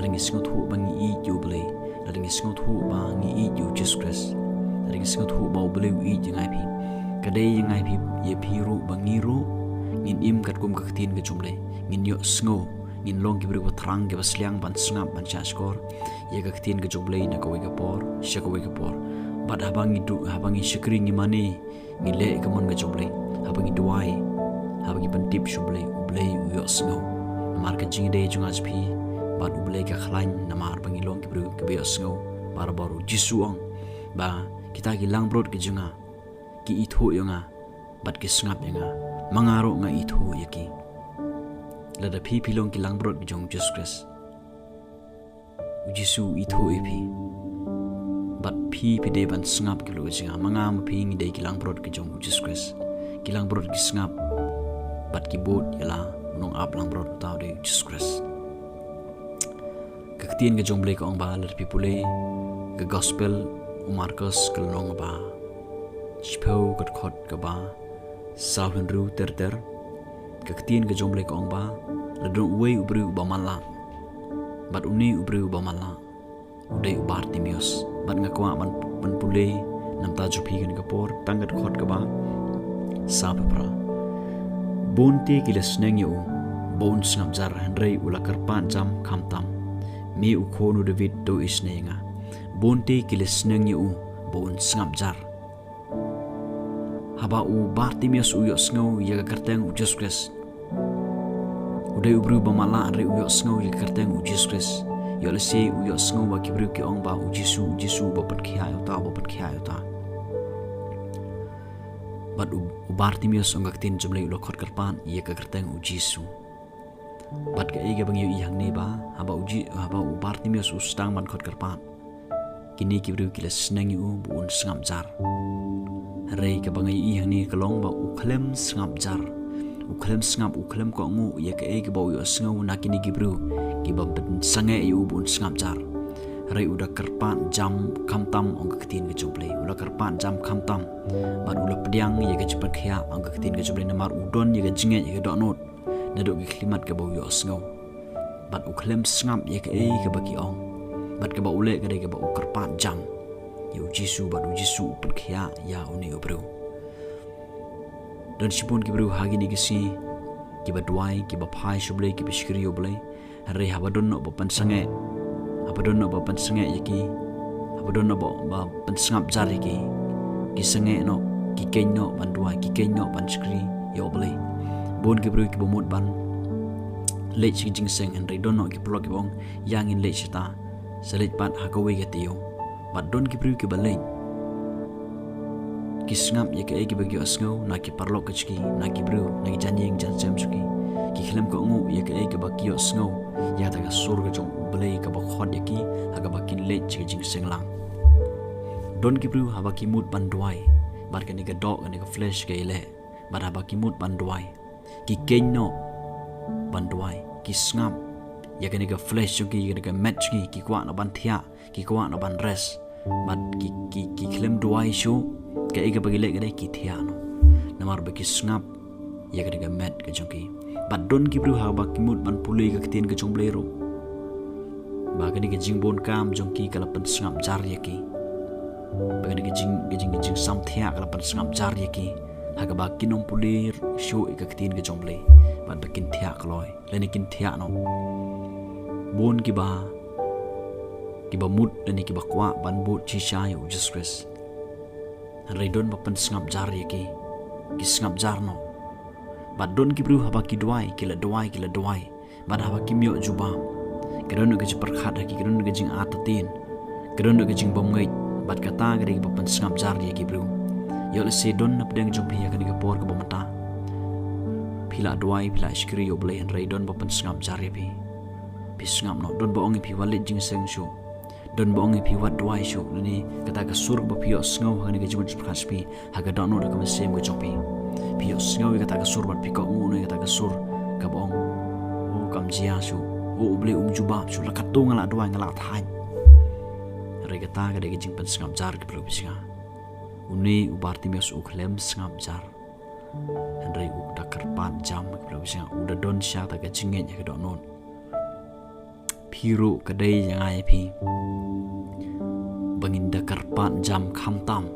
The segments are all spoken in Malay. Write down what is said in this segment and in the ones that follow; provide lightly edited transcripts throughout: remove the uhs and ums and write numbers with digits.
lading isngot hu bangi I yu blay lading isngot hu bangi I yu Jesus Christ lading isngot hu bau blay I jangai pi kadai jangai pi ye pi ru bangi ru ngin im kat kum kaktin ke jumlay ngin yo sngo ngin long ki bru terang ke basliang ban Sngap ban chaskor ye kaktin ke jumlay na kawai kapor syakawai kapor bad habangi syakri ngimani ngile ke mon ke jumlay habangi duwai habangi pentip syublay ublay yo sngo namar ke jingde jungas pi bad ublay ka khlain namar bangi long ki bru ke be sngo para baru jisuang ba kita gilang brod ke junga ki itho yonga bat ke Sngap yonga mangaro nga itho yaki lada pi pilong ki lang brod bijong Jesus Christ ujisu itho epi bat pi pide ban Sngap ki lo jinga mangam pi ngi dei ki lang brod ki jong Jesus Christ ki lang brod ki Sngap bat ki bot yala nong ap lang brod taw de Jesus Christ kaktin ke jong blek ong ba lada pi pule ke gospel Marcus ke long ba Chipau kat khot ka ba sao hen ru ter kaktin ke jomble ka ong ba ladung uwe ubru ba mala bat uni ubru ba mala udai ubar timios bat ngakwa ban pule nam ta jupi kan kapor tangat khot ka ba sa pra bonte kilas neng yu bon Sngap jar henrei ula karpan jam khamtam mi u khonu David do isnenga bonte kilas neng yu bon Sngap jar haba u Bartimius u yo sngo ya karteng u Jesus Christ udai ubru ba mala re u yo sngo ya karteng u Jesus Christ yo le se u yo sngo ba kibru ki ong ba u Jesu ba pat khia yo ta bat u Bartimius ong kaktin jumle u lokhot karpan ya karteng u Jesu bat ka ege bang yo i hang ne ba haba u Bartimius u stang man khot karpan kini kibru ki le snang u bu un Sngap jar rei ka bangai I hani kalong ba ukhlem Sngap jar ukhlem Sngap ukhlem ko ngu ya ka e ka ba yo sngo nakini gibru Kiba pynsangeh yu bun Sngap jar rei udah karpan jam khamtam ong kaktin ke juble udah karpan jam khamtam bat udah pediang ya ka cepat khia ong kaktin ke juble namar udon ya ka jinge ya ka donot nadok ki klimat ka ba yo sngo bat ukhlem Sngap ya ka e ka ba ki ong bat ka ba ule ka de ka ba karpan jam yu Jesu bat u Jesu perkhia ya uni ubru dan sipun ki bru hagi ni gisi ki ba duai ki ba phai shuble ki bishkri oble re habadon no pynsangeh yaki habadon no ba Sngap jar yaki ki sangeh no ki ken no ban duai ki ken no ban skri yo oble bon ki bru ki bomot ban lech ki jingseng en re don no ki plok ki bong yang in lech ta selit pat hakawe ki tio bat don ki bru ki baleng ki Sngap ya ka ki bagyo asngo na ki parlok ki na ki bru na ki janjing jan jam suki ki khlem ko ngu ya ka ki bagyo asngo ya ta ka sur ga jong blei ka ba khod ya ki ha ka ba kin le chi jing senglang don ki bru ha ba ki mut ban duai bat ka ni ka dog ni ka flesh ke ile bat ha ba ki mut ban duai ki ken no ban duai ki Sngap ya ka ni ka flesh ki ka match ki kwa na ban thia ki kwa na ban res bat ki khlem duai shu ka ega bagile ka ki thia no namar ba ki Sngap ya ka ni ka met ka jong ki bat don ki bru ha ba ki mut ban pulei ka tin ka jong blero ba ka ni ka jingbon kam jong ki ka lapan Sngap jar ya ki ba ka ni ka jing sam thia ka lapan Sngap jar ya ki ha ka ba ki nong pulei shu ka tin ka jong blei bat ba kin thia kloi le ni kin thia no bon ki ba mut dan ki ba kwa ban bot chi sha yo Jesus Christ rei don ba Sngap jar ya ki Sngap jar no bat don ki bru haba ki duai bat haba ki myo juba kedon ga jipar khat ki kedon ga jing atatin kedon ga jing bom ngai bat kata ga ba Sngap jar ya ki bru yo le se don na pedang jom pia ga ni ga por ga bomata pila duai pila skri yo ble rei don ba Sngap jar ya pi Sngap no don ba ong pi walit jing seng shu don ba ong pi wat duai shu ni kata ka sur ba pi sngo ha ni ga jibun khas pi ha ga don no da ka sem ga jopi pi sngo kata ka sur bat pi ko ngu ni kata ka sur ka bong o kam jia shu o ble jubab shu la ka to ngala duai ngala thain re ga ta ga de jing Sngap jar ki pro bisga uni u Bartimius u khlem Sngap jar henrei u da karpan jam ki pro bisga u da don sha ta ga jinge ga don non Piru kedai yang ai pi bangin da karpat jam khamtam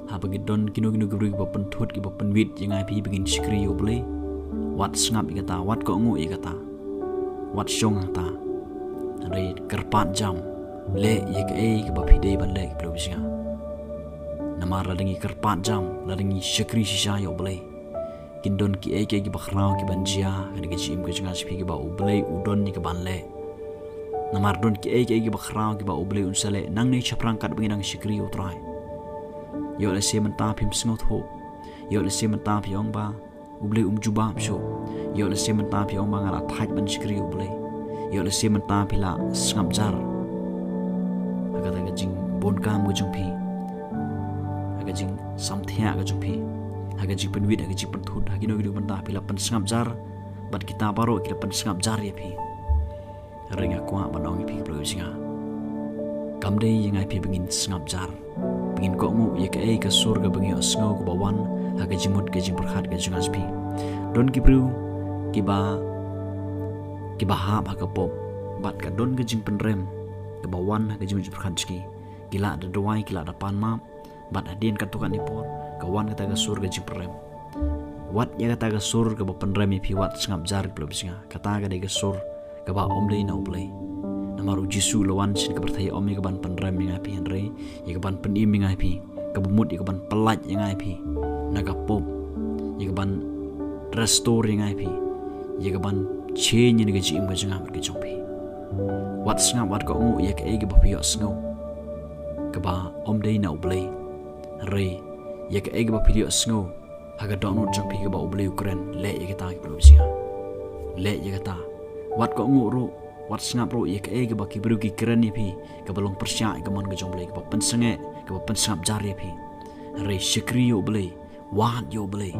ha bagi don kinu gebru ki bapen thut ki bapen wit yang ai pi bangin skri yo ble wat sngap ikata wat ko ngu ikata wat shong ta re karpat jam le ye ke ki ba phi dei ban le ki provision namar la dengi karpat jam la dengi skri shisha yo ble kindon ki ki bakhrao ki banjia ani ki chim ki chunga spi ki ba ublei udon ni ki ban le namar don ki ki bakhrao ki ba ublei unsale nang ni chaprang kat bangin ang sikri utrai yo le se menta phim sngot ho yo le se menta phiong ba ublei juba so yo le se menta phiong ba ngara thait ban sikri ublei yo le se menta phila sngap jar aga ta jing bon kam go jumpi aga jing samthia ga jumpi aga ji penwit aga ji penthut hagi no benda pila pen sngap jar bat kita baro kita pen sngap jar ya pi renga kwa banong pi pro singa kamde yang ai pi bengin sngap jar bengin ko mu ye ka surga bengi osngo ko bawan aga ji mut ga ji berkhat ga jungas pi don ki bru kiba ha ba ka pop bat ka don ga jing penrem ke bawan aga ji mut berkhat ski gila da duwai gila da pan ma bat adien ka tukan ipor kawan kata ga surga jiprem wat ya kata ga surga ba penrem pi wat sngap jar belum singa kata ga de ga sur ga ba om dei na ublei namaru jisu lawan sin ka perthai om ga ban penrem ngai pi henre ya ga ban penim ngai pi ka bumut ya ga ban pelat ngai pi naga pop ya ga ban restore ngai pi ya ga ban change ni ga jim ga janga ga jong pi wat sngap wat ko ngu ya ka ga ba pi osngo ga ba om dei na ublei re ya ka ega ba video sngo haga download jang pi ba ubli Ukraine le ya ka ta ki provision le ya ka ta wat ko ngu ro wat snap ro ya ka ega ba ki bru ki kren ni pi ka balong persya ka mon ga jong ble ka pynsangeh ka pynsangap jar ya pi re shikri yo ble wat yo ble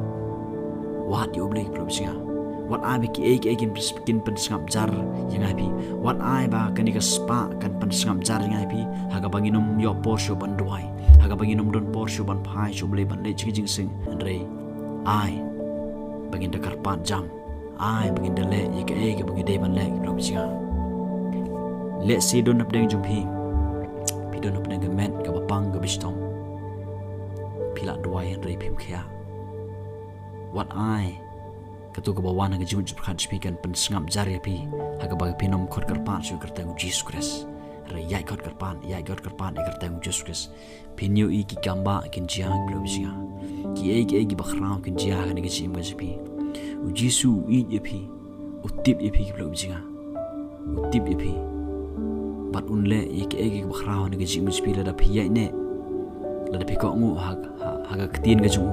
provision wat ai ba ki ega kin pynsangap jar yang ai pi wat ai ba kan ka spa kan pynsangap jar yang ai pi haga banginum yo porsho ban duwai aga bagi nom don por shuban phai shuble ban le jing sing andre ai bagi da karpat jam ai bagi da le ye ke e bagi de ban le ro bia le si don ap deng jum pi don ap deng met ka bapang ga bistom pila duai andre pim khia what ai katu ka bawan ga jum khat speakan pen sngap jar ya pi aga bagi pinom khot karpat su kerta Jesus Christ re yai khot karpan e kerta Jesus Christ pinyo i ki gamba kin jiang blobisia ki e bakhrao kin jiang ni gi chim pi u jisu i pi utip pi blobisia utip pi bat unle e ki bakhrao ni gi chim pi la da pi yai ne la da pi ko ngu ha ga ktin ga chung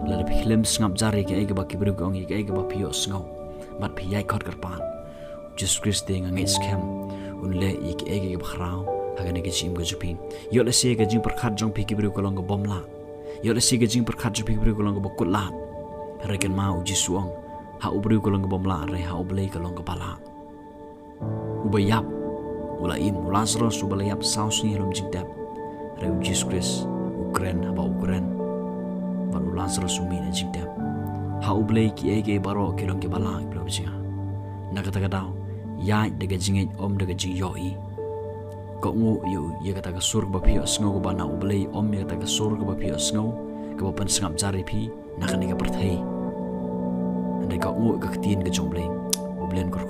la da pi khlem sngap jar e ki ba ki bru gong e ki ba pi yo sngo bat pi yai khot karpan Jesus Christ ding ngai scam unle e ki bakhrao haga ne gijim ga jupi yo le se ga jing perkhat jong pi ki bru kolong ga bomla yo le se ga jing perkhat jong pi ki bru kolong ga bokula reken ma uji suang ha ubru kolong ga bomla re ha ublei kolong ga bala ubayap ulaim ulasros ubayap saus ni lom jing tap re uji skris Ukraine ba Ukraine ba ulasros umi na jing tap ha ublei ki ege baro kilong ke bala blo jinga nakata ga daw ya daga jingej om daga jing yoi ko ngu yu ye kata ka surg ba phi sngo ko bana ublei om ye kata ka surg ba phi sngo ka pan sngap jari phi nakani ka perthai ande ka ngu ka tin ka jomblei ublen kor